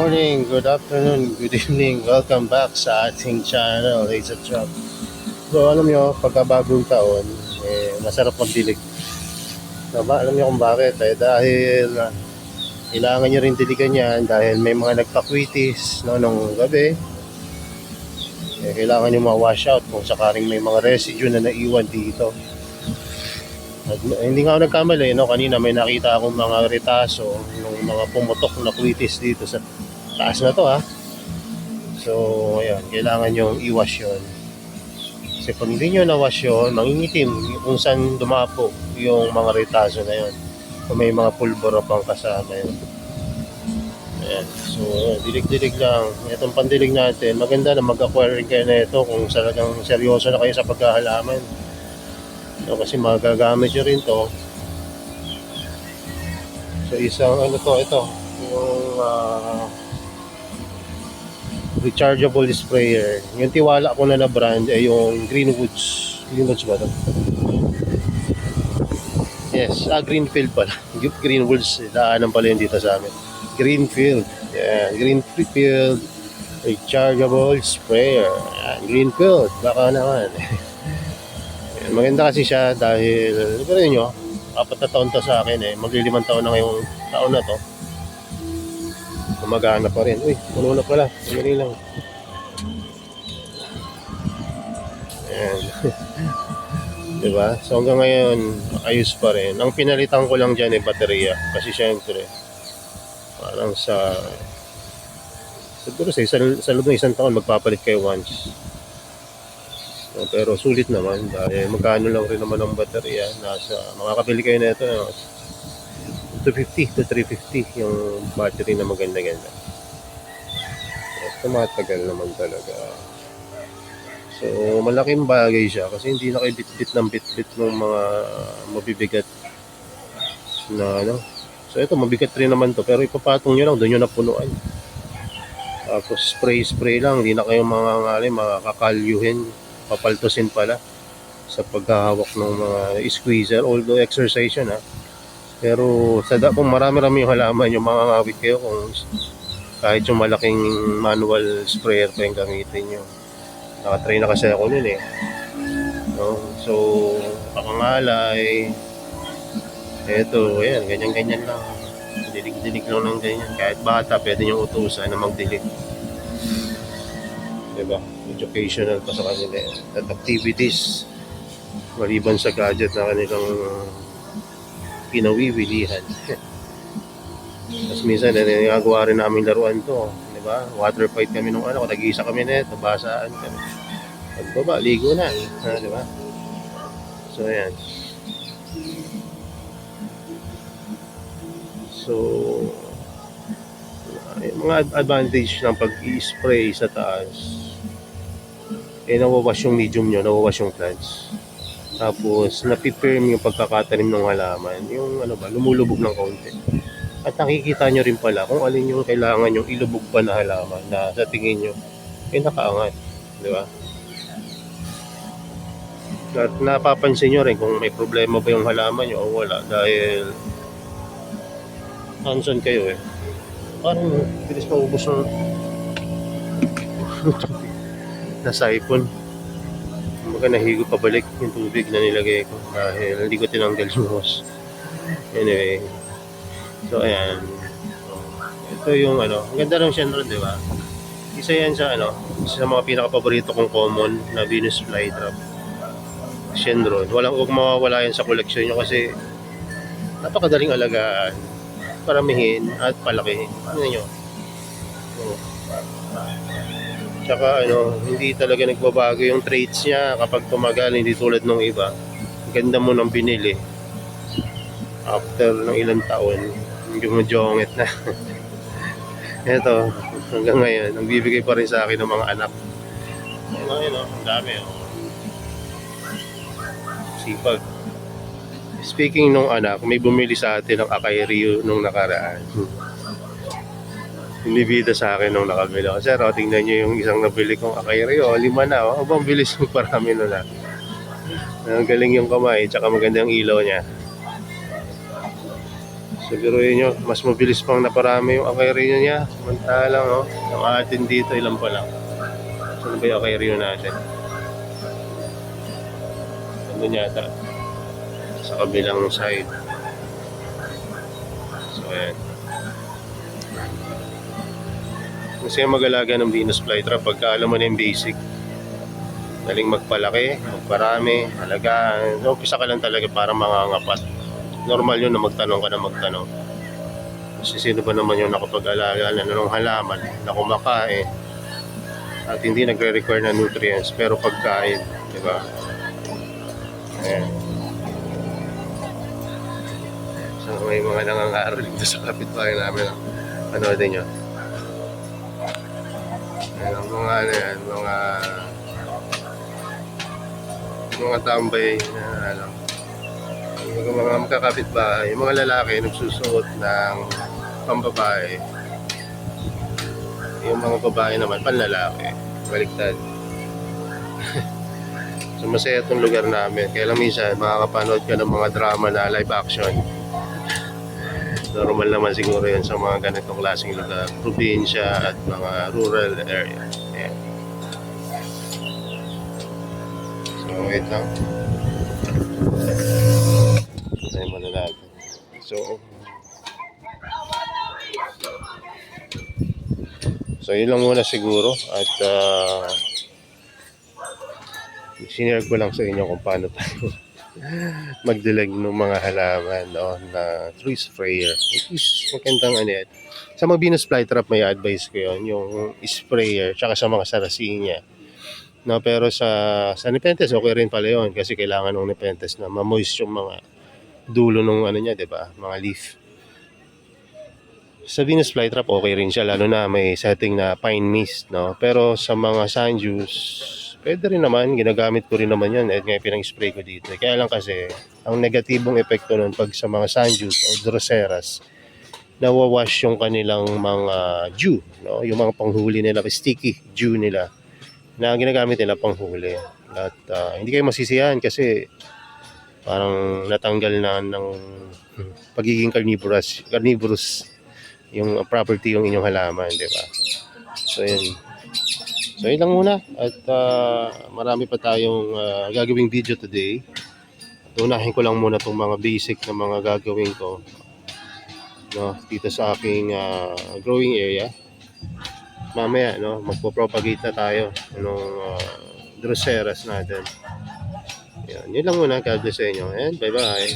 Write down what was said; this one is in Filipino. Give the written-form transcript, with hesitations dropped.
morning, good afternoon, good evening. Welcome back sa ating channel, Laser Truck. So alam nyo, pagka bagong taon, masarap magdilig. Alam nyo kung bakit? Dahil kailangan nyo rin diligan yan dahil may mga nagpakwitis nung gabi. Kailangan nyo ma-wash out kung sakaring may mga residue na naiwan dito. Hindi nga ako nagkamali, kanina may nakita akong mga retaso ng mga pumutok na kwitis dito sa taas na to So ayan, kailangan nyo i-wash yun. Kasi kung hindi nyo na-wash yun, mangingitim kung saan dumapo yung mga retaso na yun. Kung may mga pulbura pang kasama yun. Ayan, so dilig-dilig lang. Itong pandilig natin, maganda na mag-acquire kayo na ito kung talagang seryoso na kayo sa pagkahalaman. Kasi magagamit nyo rin to. So isang ito yung rechargeable sprayer. Yung tiwala ko na brand ay yung Greenwoods ba ito? Yes, Greenfield pala. Greenwoods, daanan pala yun dito sa amin. Greenfield. Yeah, Greenfield rechargeable sprayer. Greenfield, baka naman. Maganda kasi siya dahil rin nyo, 4 na taon to sa akin magli5 taon na ngayong taon na to. Gumagana pa rin. Uy, puno na pala. Ganyan lang. Ayan. Diba? So hanggang ngayon, ayos pa rin. Ang pinalitan ko lang dyan baterya. Kasi syempre, parang siguro sa loob ng 1 taon, magpapalit kayo once. Pero sulit naman dahil magkano lang rin naman ang baterya. Makakabili kayo na ito 250 to 350 yung battery na maganda-ganda. Tumatagal naman talaga. So malaking bagay siya kasi hindi na kayo bit-bit ng bit-bit ng mga mabibigat na So ito mabigat rin naman to pero ipapatong nyo lang, doon nyo napunuan. Tapos spray lang, hindi na kayo makakalyuhin, papaltusin pala sa paghahawak ng mga squeezer, although exercise yun pero kung marami-rami yung halaman, yung mga ngawit kayo kung kahit yung malaking manual sprayer pa yung gamitin nyo. Nakatry na kasi ako nun so pakangalay eto, ayan, ganyan-ganyan lang, dilig-dilig lang ng ganyan. Kahit bata pwede nyo utusan na magdilig, diba? Educational pa sa kanila at activities maliban sa gadget na kanilang pinawiwilihan. Tapos minsan nagagawa rin namin laruan to, diba? Water fight kami nung nag-iisa kami neto, basaan kami, pagbaba ligo na diba? So ayan, so mga advantage ng pag-i-spray sa taas, nawawash yung medium nyo, nawawash yung plants. Tapos napipirm yung pagkakatanim ng halaman, yung lumulubog ng kaunti. At nakikita nyo rin pala kung alin yung kailangan yung ilubog pa na halaman na sa tingin nyo nakaangat, di ba? At napapansin nyo rin kung may problema ba yung halaman nyo o wala dahil hands-on kayo parang bilis maubos ng nasa ipon. Nahigo pabalik yung tubig na nilagay ko dahil hindi ko tinanggal yung hose. Anyway, so ayan, ito yung ang ganda ng Shenron, di ba? Isa yan sa sa mga pinaka-paborito kong common na Venus flytrap, Shenron. Huwag mawawala yan sa collection nyo kasi napakadaling alagaan, paramihin at palakihin. Nyo tsaka hindi talaga nagbabago yung traits niya kapag tumagal, hindi tulad nung iba. Ganda mo nang binili after ng ilang taon, yung jongit na. Ito, hanggang ngayon nagbibigay pa rin sa akin ng mga anak. Ang dami sipag. Speaking nung anak, may bumili sa atin ng Akai Ryu nung nakaraan. Inibida sa akin nung nakabili ako. Sir, tingnan nyo yung isang nabili kong Akai Ryu. 5 na. Abang bilis yung parami na. Ang galing yung kamay, tsaka maganda yung ilaw niya. So So biruin nyo, mas mabilis pang naparami yung aquarium niya. Samantalang, oh, yung atin dito, ilan pa lang. Saan ba yung aquarium natin? Ano yata? Sa kabilang side. So, ayan. Kasi mag-alaga ng Venus flytrap pagka alam mo na yung basic. Daling magpalaki, magparami, alagaan. So, umpisa ka lang talaga para mangangapat. Normal yun na magtanong ka na magtanong. Kasi sino ba naman yung nakapag-alaga na ng halaman na kumakain at hindi nagre-require ng nutrients pero pagkain, di ba? Ayan. So may mga nangangaral dito sa kapitbahay namin. Panoodin nyo. Ayan, mga ano yan, mga tambay na ano, mga magkakapitbahay, yung mga lalaki nagsusuot ng pambabae, yung mga babae naman panlalaki, baliktad. So masaya itong lugar namin, kaya lang minsan makakapanood ka ng mga drama na live action. Normal naman siguro yun sa mga ganitong klaseng lugar, probinsya at mga rural area. Ayan. So wait lang. Tayo muna natin. So yun lang muna siguro at sinare ko lang sa inyo kung paano tayo magdilag ng mga halaman, no, na tree sprayer. It is magandang ano yan. Sa mga Venus flytrap may advice ko yun, yung sprayer tsaka sa mga sarasinya. No, pero sa Nepenthes okay rin pala yun kasi kailangan ng Nepenthes na ma-moist yung mga dulo ng ano niya, 'di ba? Mga leaf. Sa Venus flytrap okay rin siya lalo na may setting na pine mist, no. Pero sa mga sundews, pwede rin naman, ginagamit ko rin naman 'yan at ngayon pinang-spray ko dito. Kaya lang kasi ang negatibong epekto nun pag sa mga sundews o droseras, nawawash yung kanilang mga dew, no? Yung mga panghuli nila, sticky dew nila na ginagamit nila panghuli. At hindi kayo masisiyahan kasi parang natanggal na ng pagiging carnivorous yung property yung inyong halaman, di ba? So yun. So yun lang muna at marami pa tayong gagawing video today. At unahin ko lang muna itong mga basic na mga gagawin ko, no, dito sa aking growing area. Mamaya, no, magpo-propagate na tayo ng droseras natin. Yan, yun lang muna. God bless sa inyo and bye bye.